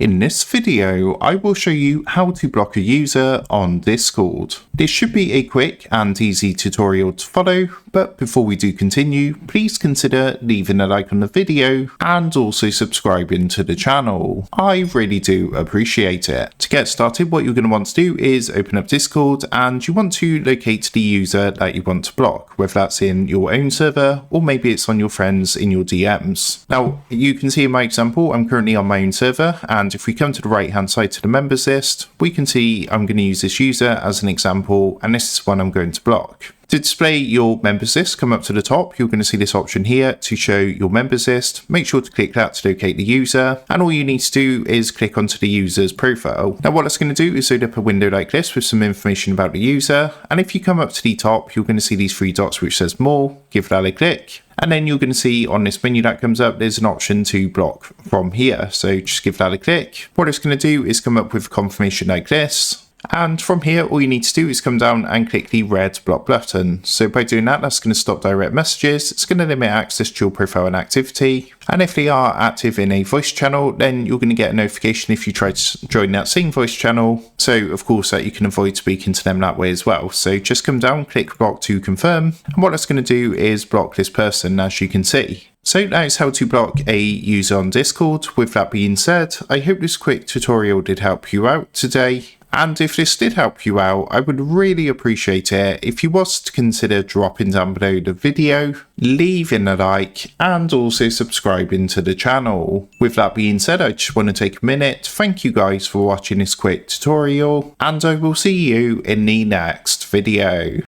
In this video, I will show you how to block a user on Discord. This should be a quick and easy tutorial to follow, but before we do continue, please consider leaving a like on the video and also subscribing to the channel. I really do appreciate it. To get started, what you're going to want to do is open up Discord and you want to locate the user that you want to block, whether that's in your own server or maybe it's on your friends in your DMs. Now, you can see in my example, I'm currently on my own server, and if we come to the right hand side to the members list, we can see I'm going to use this user as an example, and this is one I'm going to block. To display your members list, come up to the top, you're going to see this option here to show your members list. Make sure to click that to locate the user, and all you need to do is click onto the user's profile. Now what it's going to do is load up a window like this with some information about the user, and if you come up to the top, you're going to see these three dots which says more. Give that a click. And then you're going to see on this menu that comes up, there's an option to block from here. So just give that a click. What it's going to do is come up with confirmation like this. And from here, all you need to do is come down and click the red block button. So by doing that, that's going to stop direct messages. It's going to limit access to your profile and activity. And if they are active in a voice channel, then you're going to get a notification if you try to join that same voice channel. So of course that you can avoid speaking to them that way as well. So just come down, click block to confirm. And what that's going to do is block this person, as you can see. So that is how to block a user on Discord. With that being said, I hope this quick tutorial did help you out today. And if this did help you out, I would really appreciate it if you was to consider dropping down below the video, leaving a like, and also subscribing to the channel. With that being said, I just want to take a minute. Thank you guys for watching this quick tutorial, and I will see you in the next video.